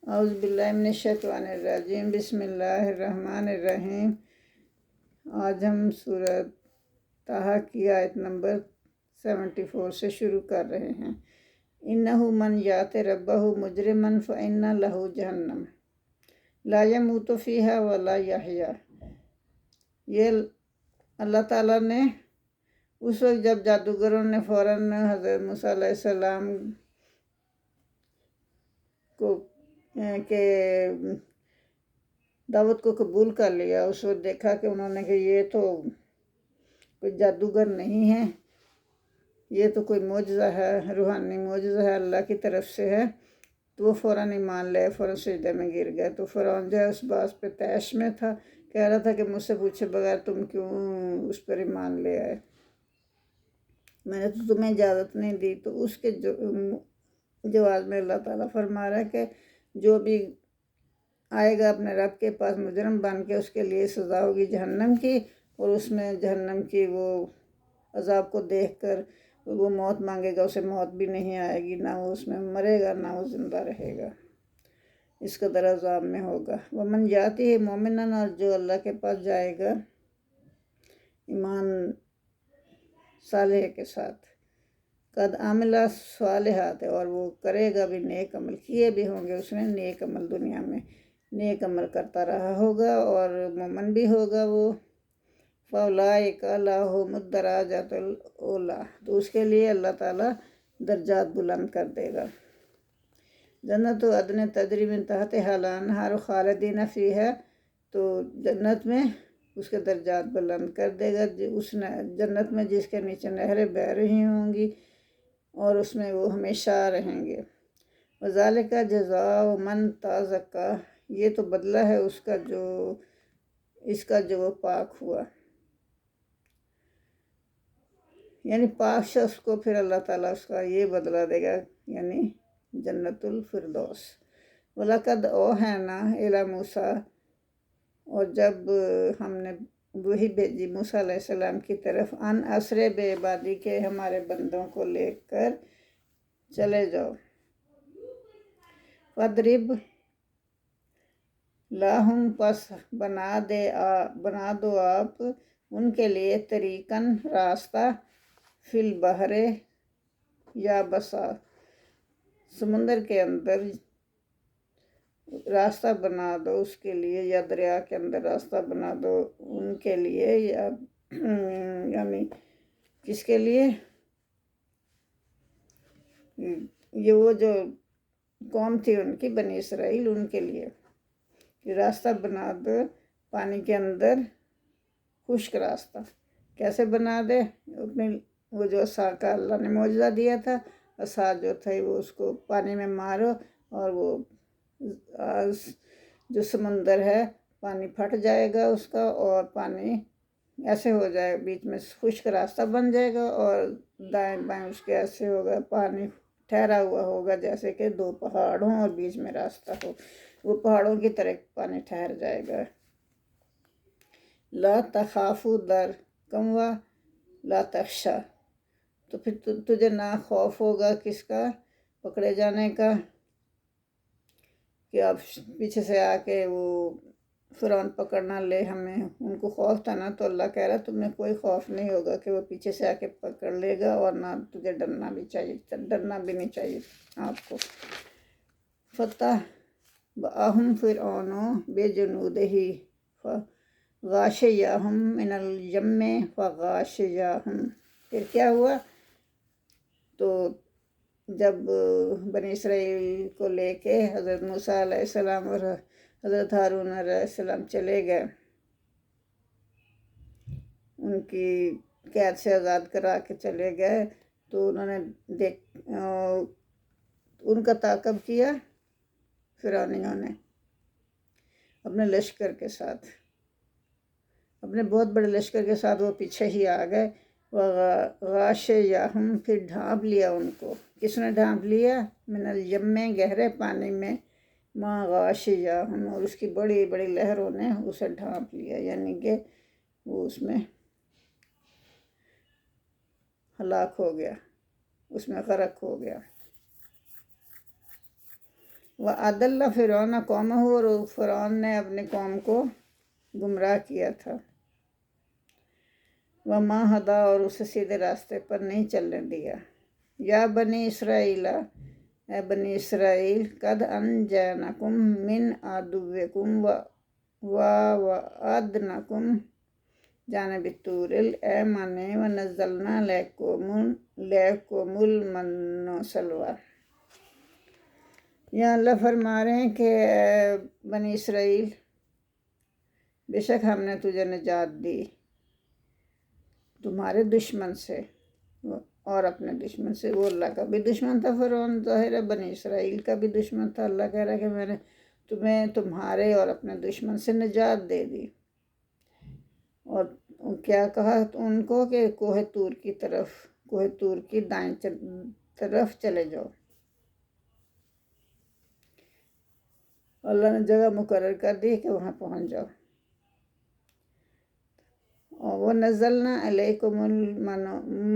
اعوذ باللہ من الشیطان الرجیم، بسم اللہ الرحمن الرحیم۔ آج ہم سورۃ طٰہٰ کی آیت نمبر 74 سے شروع کر رہے ہیں۔ اِنَّهُ مَنْ یَأْتِ رَبَّهُ مُجْرِمًا فَإِنَّ لَهُ جَہَنَّمَ لَا يَمُوتُ فِيهَا وَلَا يَحْیَا۔ یہ اللہ تعالیٰ نے اس وقت جب جادوگروں نے فوراً حضرت موسیٰ علیہ السلام کو کہ دعوت کو قبول کر لیا، اس وقت دیکھا کہ انہوں نے کہ یہ تو کوئی جادوگر نہیں ہے، یہ تو کوئی معجزہ ہے، روحانی معجزہ ہے، اللہ کی طرف سے ہے، تو وہ فوراً ایمان لے، فوراً سجدے میں گر گئے۔ تو فرعون جو ہے اس بات پہ طیش میں تھا، کہہ رہا تھا کہ مجھ سے پوچھے بغیر تم کیوں اس پر ایمان لے آئے، میں نے تو تمہیں اجازت نہیں دی۔ تو اس کے جواز میں اللہ تعالیٰ فرما رہا ہے کہ جو بھی آئے گا اپنے رب کے پاس مجرم بن کے، اس کے لیے سزا ہوگی جہنم کی، اور اس میں جہنم کی وہ عذاب کو دیکھ کر وہ موت مانگے گا، اسے موت بھی نہیں آئے گی، نہ وہ اس میں مرے گا نہ وہ زندہ رہے گا، اس قدر عذاب میں ہوگا۔ وَمَنْ یَأْتِهِ مُؤْمِنًا، اور جو اللہ کے پاس جائے گا ایمان صالح کے ساتھ، قد عمل الصالحات، اور وہ کرے گا بھی نیک عمل، کیے بھی ہوں گے اس نے نیک عمل، دنیا میں نیک عمل کرتا رہا ہوگا اور مومن بھی ہوگا وہ، فَأُولَٰئِکَ لَهُمُ الدَّرَجَاتُ الْعُلیٰ، تو اس کے لیے اللہ تعالیٰ درجات بلند کر دے گا۔ جنت عدن تجری من تحتہا الانہار خالدین فیہا، تو جنت میں اس کے درجات بلند کر دے گا، اس جنت میں جس کے نیچے نہریں بہہ رہی ہوں گی اور اس میں وہ ہمیشہ رہیں گے۔ وَذَلِکَ جَزَاءُ مَنْ تَزَکَّیٰ، یہ تو بدلہ ہے اس کا جو وہ پاک ہوا، یعنی پاک شخص کو پھر اللہ تعالیٰ اس کا یہ بدلہ دے گا، یعنی جنت الفردوس۔ وَلَقَدْ أَوْحَیْنَا إِلَىٰ مُوسَىٰ، اور جب ہم نے وحی بھیجی موسیٰ علیہ السلام کی طرف، ان اسرِ بعبادی، کے ہمارے بندوں کو لے کر چلے جاؤ، فَاضْرِبْ لَهُمْ، پس بنا دو آپ ان کے لیے، طریقاً راستہ، فی البحر یابسا، سمندر کے اندر راستہ بنا دو اس کے لیے، یا دریا کے اندر راستہ بنا دو ان کے لیے، یا یعنی کس کے لیے، یہ وہ جو قوم تھی ان کی، بنی اسرائیل، ان کے لیے کہ راستہ بنا دو پانی کے اندر، خشک راستہ۔ کیسے بنا دے؟ وہ جو عصا کا اللہ نے معجزہ دیا تھا، عصا جو تھی وہ اس کو پانی میں مارو اور وہ جو سمندر ہے پانی پھٹ جائے گا اس کا، اور پانی ایسے ہو جائے، بیچ میں خشک راستہ بن جائے گا، اور دائیں بائیں اس کے ایسے ہوگا، پانی ٹھہرا ہوا ہوگا جیسے کہ دو پہاڑ ہوں اور بیچ میں راستہ ہو، وہ پہاڑوں کی طرح پانی ٹھہر جائے گا۔ لا تخافوا درکم لا تخشا، تو پھر تجھے نہ خوف ہوگا کس کا؟ پکڑے جانے کا، کہ اب پیچھے سے آ کے وہ فرعون پکڑ نہ لے ہمیں، ان کو خوف تھا نا، تو اللہ کہہ رہا تمہیں کوئی خوف نہیں ہوگا کہ وہ پیچھے سے آ کے پکڑ لے گا، اور نہ تجھے ڈرنا بھی نہیں چاہیے آپ کو۔ فَتَبَعَہُمْ فِرْعَوْنُ بِجُنُودِهِ فَغَاشِیَہُم مِّنَ الْیَمِّ فَغَاشِیَہُم، پھر کیا ہوا؟ تو جب بنی اسرائیل کو لے کے حضرت موسیٰ علیہ السلام اور حضرت ہارون علیہ السلام چلے گئے، ان کی قید سے آزاد کرا کے چلے گئے، تو انہوں نے ان کا تعاقب کیا فرعونیوں نے اپنے لشکر کے ساتھ، اپنے بہت بڑے لشکر کے ساتھ وہ پیچھے ہی آ گئے۔ وَغَاشِیَہُم، پھر ڈھانپ لیا ان کو، کس نے ڈھانپ لیا؟ من الیم، گہرے پانی میں، ما غاشیہم، اور اس کی بڑی بڑی لہروں نے اسے ڈھانپ لیا، یعنی کہ وہ اس میں ہلاک ہو گیا، اس میں غرق ہو گیا۔ وَأَضَلَّ فِرْعَوْنَ قَوْمَهُ، اور فرعون نے اپنی قوم کو گمراہ کیا تھا. وَمَا هَدَىٰ، اور اسے سیدھے راستے پر نہیں چلنے دیا. یا بنی اسرائیل، اے بنی اسرائیل، قد انجیناکم من عدوکم وواعدناکم جانب الطور الایمن ونزلنا علیکم المن والسلویٰ. یہاں اللہ فرما رہے ہیں کہ اے بنی اسرائیل، بے شک ہم نے تجھے نجات دی تمہارے دشمن سے اور اپنے دشمن سے. وہ اللہ کا بھی دشمن تھا فرعون، ظاہر ہے بنی اسرائیل کا بھی دشمن تھا. اللہ کہہ رہا ہے کہ میں نے تمہیں تمہارے اور اپنے دشمن سے نجات دے دی. اور کیا کہا ان کو کہ کوہ طور کی دائیں طرف چلے جاؤ. اللہ نے جگہ مقرر کر دی کہ وہاں پہنچ جاؤ. اور وہ نزلنا علیکم المن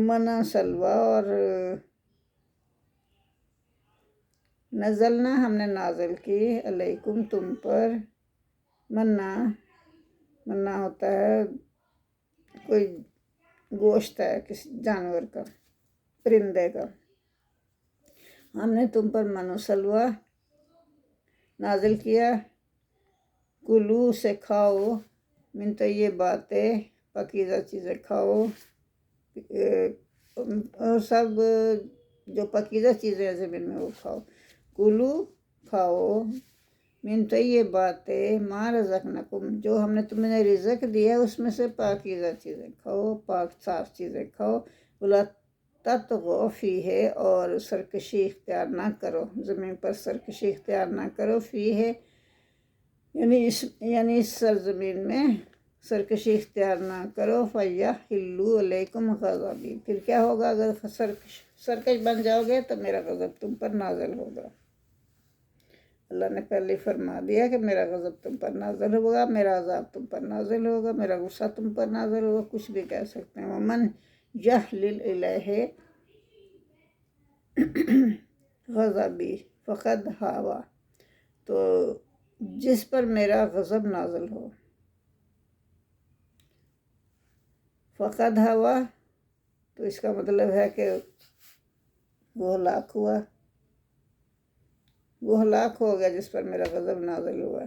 والسلویٰ، اور نزلنا ہم نے نازل کی، علیکم تم پر، منا ہوتا ہے کوئی گوشت ہے کسی جانور کا، پرندے کا. ہم نے تم پر من و سلویٰ نازل کیا. کلو سے کھاؤ، من طیبات، پاکیزہ چیزیں کھاؤ، اور سب جو پاکیزہ چیزیں ہیں زمین میں وہ کھاؤ. کلو کھاؤ، من طیبات ما رزقناکم، جو ہم نے تمہیں رزق دیا اس میں سے پاکیزہ چیزیں کھاؤ، پاک صاف چیزیں کھاؤ. ولا تطغوا فیہ، اور سرکشی اختیار نہ کرو، زمین پر سرکشی اختیار نہ کرو. فیہ یعنی اس سرزمین میں سرکشی اختیار نہ کرو. فَيَحِلُّ عَلَيْكُمْ غَضَبِي، پھر کیا ہوگا اگر سرکش بن جاؤ گے تو میرا غضب تم پر نازل ہوگا. اللہ نے پہلے فرما دیا کہ میرا غضب تم پر نازل ہوگا، میرا عذاب تم پر نازل ہوگا، میرا غصہ تم پر نازل ہوگا. کچھ بھی کہہ سکتے ہیں. وَمَنْ يَحْلِلْ إِلَيْهِ غضبی فقد ہوا، تو جس پر میرا غضب نازل ہو، فقد ہوا تو اس کا مطلب ہے کہ وہ ہلاک ہوا، وہ ہلاک ہو گیا جس پر میرا غضب نازل ہوا.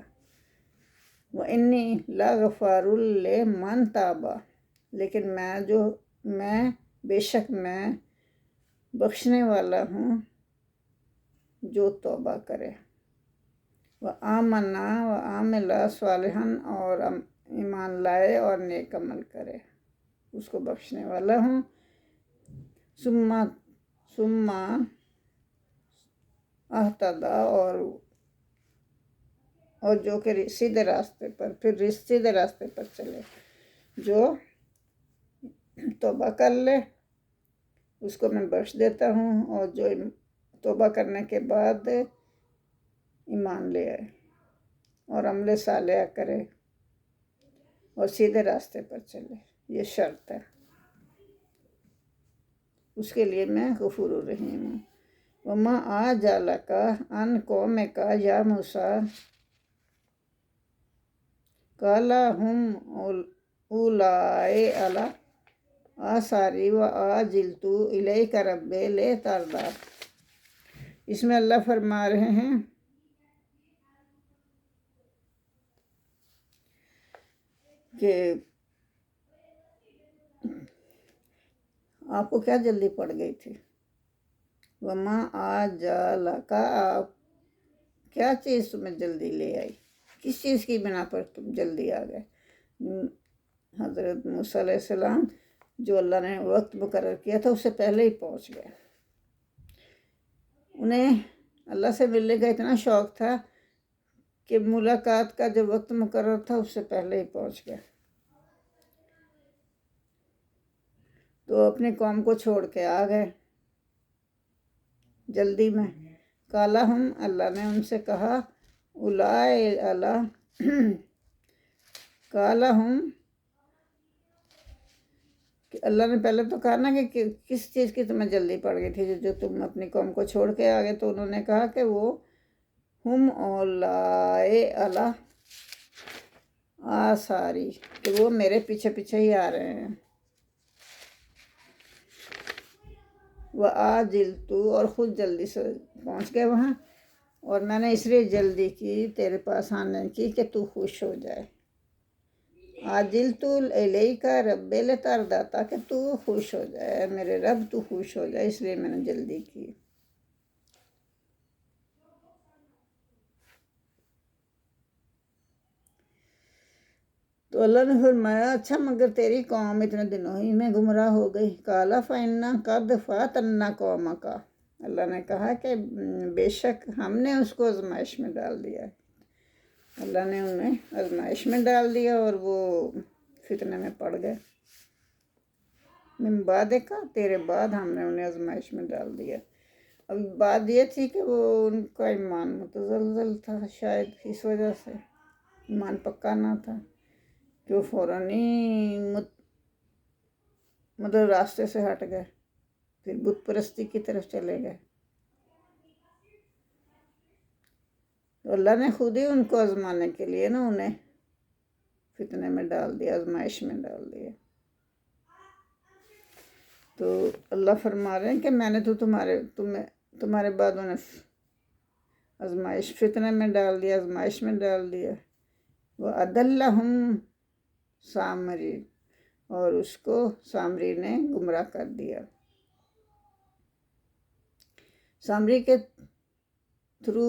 وَإِنِّي لَغَفَّارٌ لِمَنْ تَابَ، لیکن میں بے شک میں بخشنے والا ہوں جو توبہ کرے. وَآمَنَ وَعَمِلَ صَالِحًا، اور ایمان لائے اور نیک عمل کرے، اس کو بخشنے والا ہوں. ثم اہتدیٰ، اور جو کہ سیدھے راستے پر، پھر سیدھے راستے پر چلے. جو توبہ کر لے اس کو میں بخش دیتا ہوں، اور جو توبہ کرنے کے بعد ایمان لے آئے اور عمل صالح کرے اور سیدھے راستے پر چلے، یہ شرط ہے. اس کے لیے میں غفور الرحیم ہوں. وَمَا أَعْجَلَكَ عَنْ قَوْمِكَ يَا مُوسَىٰ، قَالَ هُمْ أُولَٰئِكَ عَلَىٰ آثَارِي وَعَجِلْتُ إِلَيْكَ رَبِّ لِتَرْضَىٰ. اس میں اللہ فرما رہے ہیں کہ آپ کو کیا جلدی پڑ گئی تھی. وَمَا أَعْجَلَكَ، آپ کیا چیز تمہیں جلدی لے آئی، کس چیز کی بنا پر تم جلدی آ گئے. حضرت موسیٰ علیہ السلام جو اللہ نے وقت مقرر کیا تھا اس سے پہلے ہی پہنچ گئے. انہیں اللہ سے ملنے کا اتنا شوق تھا کہ ملاقات کا جو وقت مقرر تھا اس سے پہلے ہی پہنچ گئے. تو اپنی قوم کو چھوڑ کے آ گئے جلدی میں. قَالَ اللہ نے ان سے کہا، کہ اللہ نے پہلے تو کہا نا کہ کس چیز کی تمہیں جلدی پڑ گئی تھی جو تم اپنی قوم کو چھوڑ کے آ گئے. تو انہوں نے کہا کہ وہ ہم اولائے الا آثاری، کہ وہ میرے پیچھے پیچھے ہی آ رہے ہیں. وَعَجِلْتُ، اور خود جلدی سے پہنچ گئے وہاں، اور میں نے اس لیے جلدی کی تیرے پاس آنے کی کہ تو خوش ہو جائے. عَجِلْتُ إِلَيْكَ رَبِّ لِتَرْضَىٰ، تاکہ تو خوش ہو جائے، میرے رب تو خوش ہو جائے، اس لیے میں نے جلدی کی. تو اللہ نے فرمایا اچھا مگر تیری قوم اتنے دنوں ہی میں گمراہ ہو گئی. قَالَ فَإِنَّا قَدْ فَتَنَّا قَوْمَكَ، اللہ نے کہا کہ بے شک ہم نے اس کو آزمائش میں ڈال دیا ہے. اللہ نے انہیں آزمائش میں ڈال دیا اور وہ فتنے میں پڑ گئے. من بعد کا، تیرے بعد ہم نے انہیں آزمائش میں ڈال دیا. اب بات یہ تھی کہ وہ ان کا ایمان متزلزل تھا، شاید اس وجہ سے ایمان پکا نہ تھا کہ وہ فوراً ہی مطلب راستے سے ہٹ گئے، پھر بت پرستی کی طرف چلے گئے. تو اللہ نے خود ہی ان کو آزمانے کے لیے نا انہیں فتنے میں ڈال دیا، آزمائش میں ڈال دیا. تو اللہ فرما رہے ہیں کہ میں نے تو تمہارے بعد انہیں آزمائش فتنے میں ڈال دیا، آزمائش میں ڈال دیا. وَأَضَلَّهُمْ سامری، اور اس کو سامری نے گمراہ کر دیا. سامری کے تھرو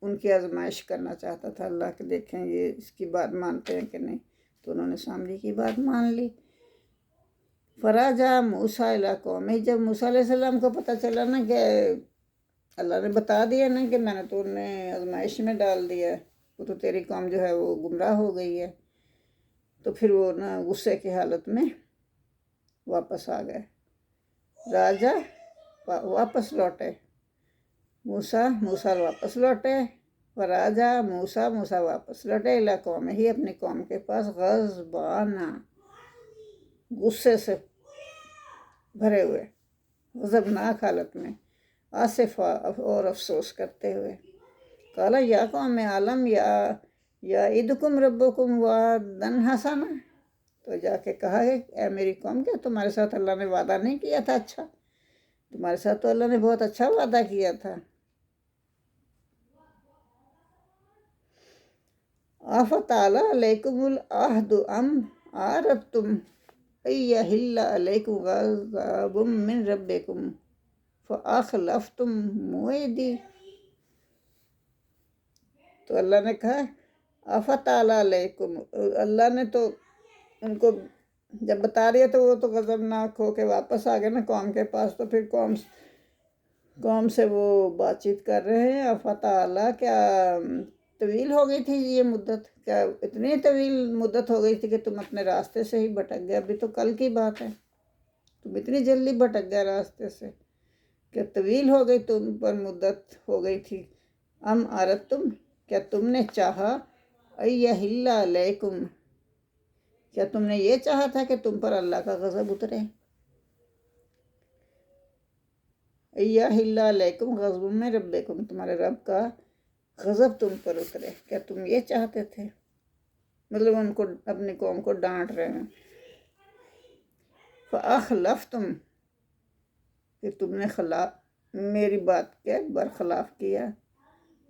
ان کی آزمائش کرنا چاہتا تھا اللہ، کہ دیکھیں یہ اس کی بات مانتے ہیں کہ نہیں. تو انہوں نے سامری کی بات مان لی. فَرَجَعَ مُوسَىٰ إِلَىٰ قَوْمِهِ، جب موسیٰ علیہ السلام کو پتہ چلا نا کہ اللہ نے بتا دیا نا کہ میں نے تو انہیں آزمائش میں ڈال دیا، وہ تو تیری قوم جو ہے وہ گمراہ ہو گئی ہے، تو پھر وہ نا غصے کی حالت میں واپس آ گئے. راجہ واپس لوٹے، موسیٰ واپس لوٹے. وراجہ موسیٰ واپس لوٹے الی قومہ، اپنی قوم کے پاس، غضبانہ، غصے سے بھرے ہوئے، غضبناک حالت میں، آصفہ اور افسوس کرتے ہوئے. قال یا قوم عالم یعدکم ربکم وعدا حسنا، تو جا کے کہا ہے اے میری قوم کہ تمہارے ساتھ اللہ نے وعدہ نہیں کیا تھا اچھا، تمہارے ساتھ تو اللہ نے بہت اچھا وعدہ کیا تھا. آفطال علیکم العہد ام عرفتم ایہل علیکم غضب من ربکم فاخلفتم موعدی. تو اللہ نے کہا آفطال علیکم، اللہ نے تو ان کو جب بتا رہی ہے تو وہ تو غضبناک ہو کے واپس آ گئے نا قوم کے پاس. تو پھر قوم سے وہ بات چیت کر رہے ہیں. آفطال، کیا طویل ہو گئی تھی یہ مدت؟ کیا اتنی طویل مدت ہو گئی تھی کہ تم اپنے راستے سے ہی بھٹک گئے؟ ابھی تو کل کی بات ہے، تم اتنی جلدی بھٹک گئے راستے سے کہ طویل ہو گئی تم پر مدت ہو گئی تھی. ام اردتم، کیا تم نے چاہا، ایہل علیکم، کیا تم نے یہ چاہا تھا کہ تم پر اللہ کا غضب اترے؟ ایہل علیکم غضب من ربکم، تمہارے رب کا غضب تم پر اترے، کیا تم یہ چاہتے تھے؟ مطلب ان کو، اپنی قوم کو ڈانٹ رہے ہیں. فَأَخْلَفْتُمْ، کہ تم نے میری بات کے برخلاف کیا.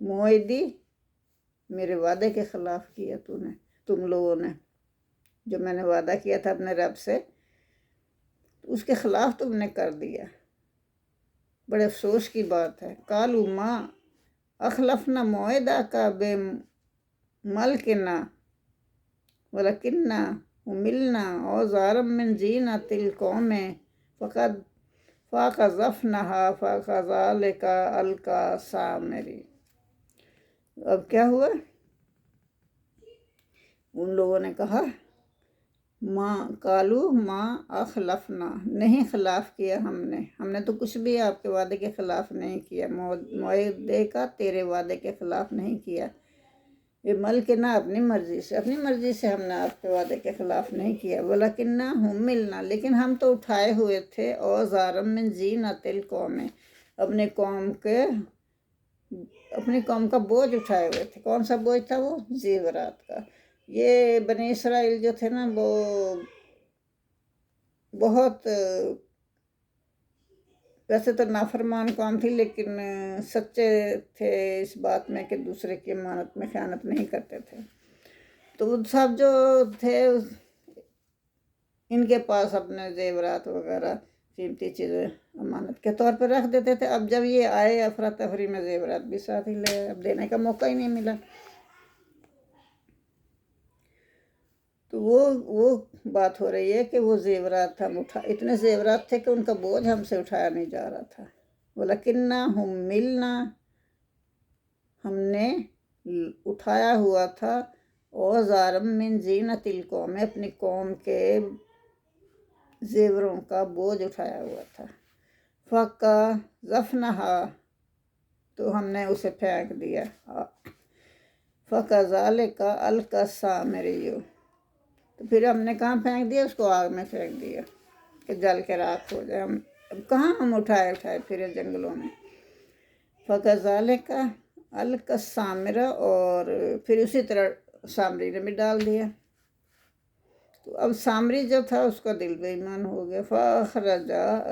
موعدی، میرے وعدے کے خلاف کیا تم لوگوں نے، جو میں نے وعدہ کیا تھا اپنے رب سے اس کے خلاف تم نے کر دیا. بڑے افسوس کی بات ہے. قالوا ما اخلفنا موعدک بملکنا ولکننا حملنا اوزارا من زینۃ القوم فقذفناها فکذلک القی سامری. اب کیا ہوا؟ ان لوگوں نے کہا ما اخلفنا، نہیں خلاف کیا ہم نے تو کچھ بھی آپ کے وعدے کے خلاف نہیں کیا، معاہدے کا، تیرے وعدے کے خلاف نہیں کیا. یہ ملک نہ، اپنی مرضی سے ہم نے آپ کے وعدے کے خلاف نہیں کیا. ولیکننا حملنا، لیکن ہم تو اٹھائے ہوئے تھے، اوزارا من زینۃ القوم، اپنے قوم کے اپنی قوم کا بوجھ اٹھائے ہوئے تھے۔ کون سا بوجھ تھا وہ؟ زیورات کا۔ یہ بنی اسرائیل جو تھے نا وہ بہت ویسے تو نافرمان قوم تھی، لیکن سچے تھے اس بات میں کہ دوسرے کی امانت میں خیانت نہیں کرتے تھے۔ تو وہ سب جو تھے ان کے پاس اپنے زیورات وغیرہ قیمتی چیزیں امانت کے طور پر رکھ دیتے تھے۔ اب جب یہ آئے افراتفری میں زیورات بھی ساتھ ہی لے، اب دینے کا موقع ہی نہیں ملا۔ تو وہ بات ہو رہی ہے کہ وہ زیورات ہم اتنے زیورات تھے کہ ان کا بوجھ ہم سے اٹھایا نہیں جا رہا تھا۔ وَلَكِنَّا حُمِّلْنَا، ہم نے اٹھایا ہوا تھا، اوزارم من زینت القوم، اپنی قوم کے زیوروں کا بوجھ اٹھایا ہوا تھا۔ فَقَذَفْنَهَا، تو ہم نے اسے پھینک دیا۔ فَكَذَلِكَ أَلْقَى السَّامِرِيُّ، تو پھر ہم نے کہاں پھینک دیا؟ اس کو آگ میں پھینک دیا کہ جل کے راکھ ہو جائے۔ اب کہاں ہم اٹھائے پھرے جنگلوں میں۔ فَكَذَلِكَ أَلْقَى السَّامِرَ، اور پھر اسی طرح سامری نے بھی ڈال دیا۔ تو اب سامری جو تھا اس کا دل بے ایمان ہو گیا۔ فَأَخْرَجَ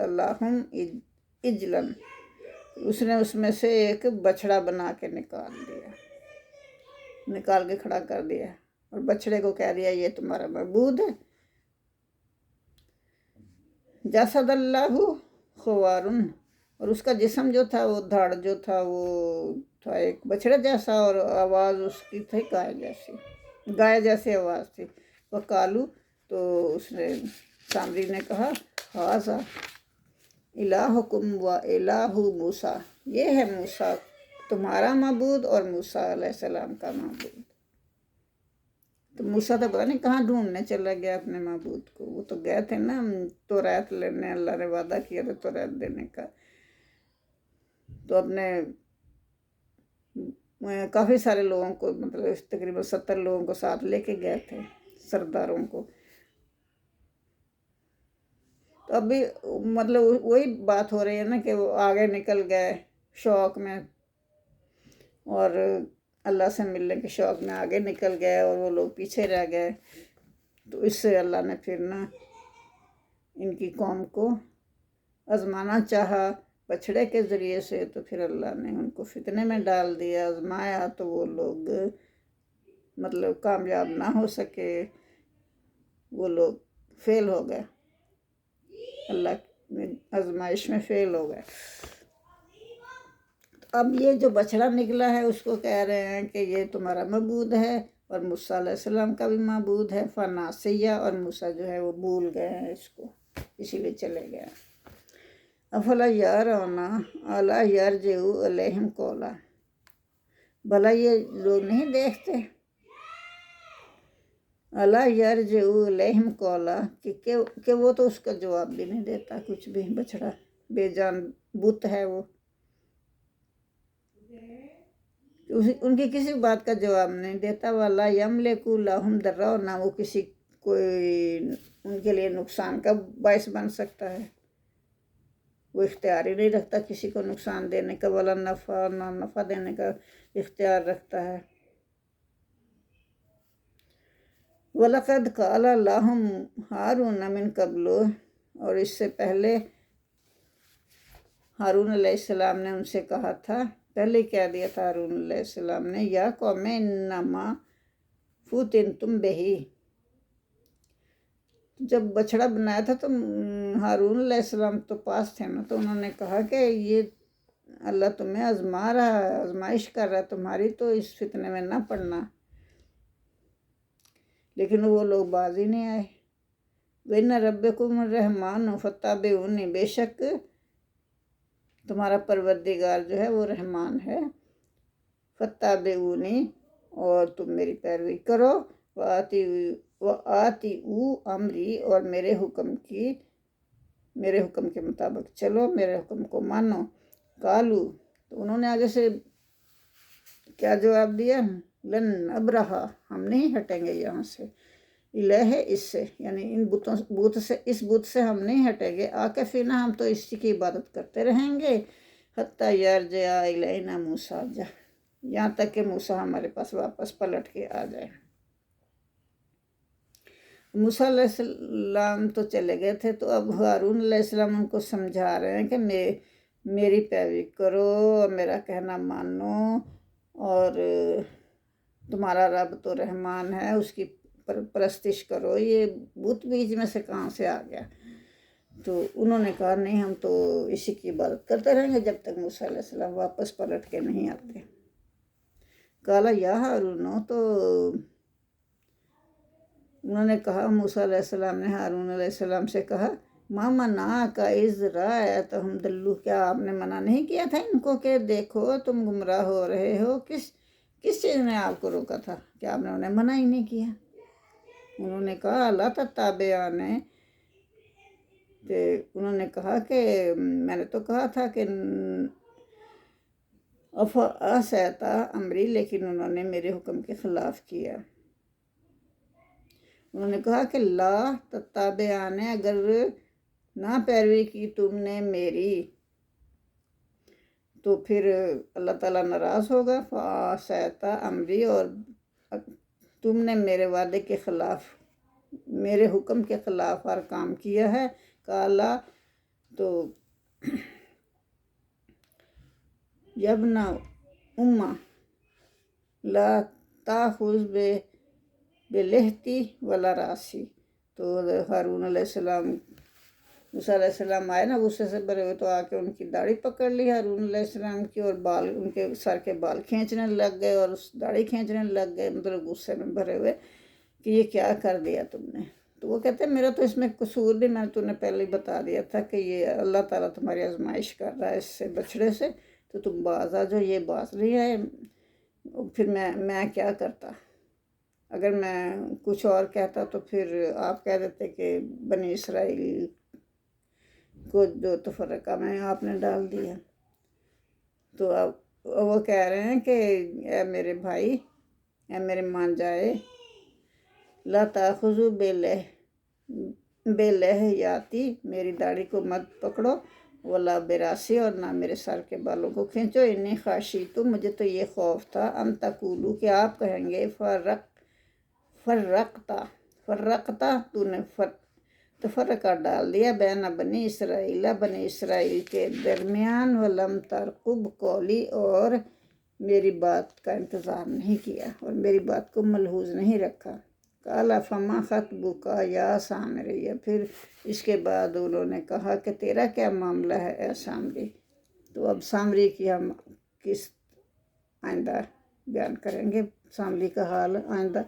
لَهُمْ عِجْلًا، اس نے اس میں سے ایک بچڑا بنا کے نکال کے کھڑا کر دیا، اور بچڑے کو کہہ دیا یہ تمہارا معبود ہے۔ جسد اللہ خوارن، اور اس کا جسم جو تھا وہ دھڑ جو تھا وہ تھا ایک بچڑے جیسا، اور آواز اس کی تھی گائے جیسی آواز تھی۔ وقالو، تو اس نے سامری نے کہا ھذا الہکم و الہ موسیٰ، یہ ہے موسیٰ تمہارا معبود اور موسیٰ علیہ السلام کا معبود۔ تو موسیٰ تو پتہ نہیں کہاں ڈھونڈنے چلا گیا اپنے معبود کو۔ وہ تو گئے تھے نا توریت لینے، اللہ نے وعدہ کیا تھا توریت دینے کا۔ تو اپنے کافی سارے لوگوں کو، مطلب تقریباً 70 لوگوں کو ساتھ لے کے گئے تھے، سرداروں کو۔ تو ابھی مطلب وہی بات ہو رہی ہے نا کہ وہ آگے نکل گئے شوق میں، اور اللہ سے ملنے کے شوق میں آگے نکل گئے، اور وہ لوگ پیچھے رہ گئے۔ تو اس سے اللہ نے پھر نا ان کی قوم کو آزمانا چاہا بچھڑے کے ذریعے سے، تو پھر اللہ نے ان کو فتنے میں ڈال دیا، آزمایا، تو وہ لوگ مطلب کامیاب نہ ہو سکے، وہ لوگ فیل ہو گئے، اللہ آزمائش میں فیل ہو گئے۔ اب یہ جو بچڑا نکلا ہے اس کو کہہ رہے ہیں کہ یہ تمہارا معبود ہے، اور موسیٰ علیہ السلام کا بھی معبود ہے۔ فناسیہ، اور موسیٰ جو ہے وہ بھول گئے ہیں اس کو، اسی لیے چلے گئے۔ افلا یرون الا یرجع الیہم قولا، بھلا یہ لوگ نہیں دیکھتے، الا یرجع الیہم قولا، کہ وہ تو اس کا جواب بھی نہیں دیتا کچھ بھی، بچڑا بے جان بت ہے وہ، ان کی کسی بات کا جواب نہیں دیتا۔ وَلَا يَمْلِكُ لَهُمْ ضَرًّا، نہ وہ کسی کوئی ان کے لیے نقصان کا باعث بن سکتا ہے، وہ اختیار ہی نہیں رکھتا کسی کو نقصان دینے کا، ولا نفع، نہ نفع دینے کا اختیار رکھتا ہے۔ وَلَقَدْ قَالَ لَهُمْ هَارُونَ مِن قَبْلُ، اور اس سے پہلے ہارون علیہ السلام نے ان سے کہا تھا، پہلے کہہ دیا تھا ہارون علیہ السلام نے، یا قوم انما فتنتم بہ، جب بچڑا بنایا تھا تو ہارون علیہ السلام تو پاس تھے نا، تو انہوں نے کہا کہ یہ اللہ تمہیں آزما رہا ہے، آزمائش کر رہا ہے تمہاری، تو اس فتنے میں نہ پڑنا، لیکن وہ لوگ باز ہی نہیں آئے۔ وَإِنَّ رَبَّكُمُ الرَّحْمَنُ فَاتَّبِعُونِی، بے شک تمہارا پروردگار جو ہے وہ رحمان ہے، فَاتَّبِعُونِی، اور تم میری پیروی کرو، وَآتِئُوا أَمْرِی، اور میرے حکم کے مطابق چلو، میرے حکم کو مانو۔ قالو، تو انہوں نے آگے سے کیا جواب دیا؟ لن نبرح، ہم نہیں ہٹیں گے یہاں سے، الہ، اس سے، یعنی اس بت سے ہم نہیں ہٹیں گے، عاکفین، ہم تو اسی کی عبادت کرتے رہیں گے، حتی یرجع الینا موسیٰ، یہاں تک کہ موسیٰ ہمارے پاس واپس پلٹ کے آ جائے۔ موسیٰ علیہ السلام تو چلے گئے تھے، تو اب ہارون علیہ السلام ان کو سمجھا رہے ہیں کہ میری پیروی کرو اور میرا کہنا مانو، اور تمہارا رب تو رحمان ہے، اس کی پرستش کرو۔ یہ بت بیج میں سے کہاں سے آ گیا؟ تو انہوں نے کہا نہیں، ہم تو اسی کی عبادت کرتے رہیں گے جب تک موسیٰ علیہ السلام واپس پلٹ کے نہیں آتے۔ قال یا ہارون، تو انہوں نے کہا، موسیٰ علیہ السلام نے ہارون علیہ السلام سے کہا، ما منعک اذ رأیتہم ضلوا، کیا آپ نے منع نہیں کیا تھا ان کو کہ دیکھو تم گمراہ ہو رہے ہو؟ کس چیز نے آپ کو روکا تھا کہ آپ نے انہیں منع ہی نہیں کیا؟ انہوں نے کہا لا تتبعانی، کہ انہوں نے کہا کہ میں نے تو کہا تھا کہ افعصیت امری، لیکن انہوں نے میرے حکم کے خلاف کیا۔ انہوں نے کہا کہ لا تتبعانی، اگر نہ پیروی کی تم نے میری تو پھر اللہ تعالیٰ ناراض ہوگا۔ فعصیت امری، اور تم نے میرے وعدے کے خلاف، میرے حکم کے خلاف ہر کام کیا ہے۔ کالا، تو یبن ام لا تاخذ بلحیتی ولا راسی، تو ہارون علیہ السلام، موسیٰ علیہ السلام آئے نا غصے سے بھرے ہوئے، تو آ کے ان کی داڑھی پکڑ لی ہارون علیہ السلام کی، اور بال، ان کے سر کے بال کھینچنے لگ گئے اور داڑھی کھینچنے لگ گئے، مطلب غصے میں بھرے ہوئے کہ یہ کیا کر دیا تم نے؟ تو وہ کہتے ہیں میرا تو اس میں قصور نہیں، میں نے تمہیں پہلے ہی بتا دیا تھا کہ یہ اللہ تعالیٰ تمہاری آزمائش کر رہا ہے اس سے، بچڑے سے، تو تم باز آ جاؤ، یہ باز نہیں آئے، پھر میں کیا کرتا؟ اگر میں کچھ اور کہتا تو پھر آپ کہہ دیتے کہ بنی اسرائیل کو جو تفرقہ میں آپ نے ڈال دیا۔ تو اب وہ کہہ رہے ہیں کہ اے میرے بھائی، اے میرے مان جائے، لا تاخذوا بلحیتی، میری داڑھی کو مت پکڑو، ولا براسی، اور نہ میرے سر کے بالوں کو کھینچو، انی خاشیت، مجھے تو یہ خوف تھا، ان تقولوا، کہ آپ کہیں گے فرقتا، تو نے تفرقہ ڈال دیا، بین بنی اسرائیل، بنی اسرائیل کے درمیان، ولم ترقب قولی، اور میری بات کا انتظار نہیں کیا اور میری بات کو ملحوظ نہیں رکھا۔ قال فما خطبک یا سامری، پھر اس کے بعد انہوں نے کہا کہ تیرا کیا معاملہ ہے اے سامری؟ تو اب سامری کی ہم کس آئندہ بیان کریں گے، سامری کا حال آئندہ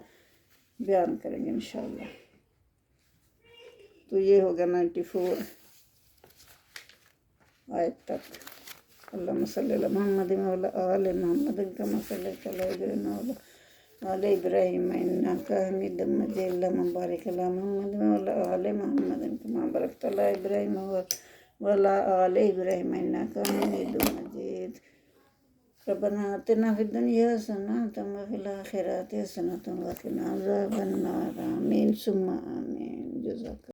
بیان کریں گے انشاءاللہ۔ تو یہ ہوگا 94 آیت تک۔ اللہم صلی علی محمد وعلی آل محمد کما صلیت علی ابراہیم وعلی آل ابراہیم انک حمید مجید، اللہم بارک علی محمد وعلی آل محمد کما بارکت علی ابراہیم وعلی آل ابراہیم انک حمید مجید۔ ربنا آتنا فی الدنیا حسنۃ وفی الآخرۃ حسنۃ وقنا عذاب النار، آمین ثم آمین۔ جزاک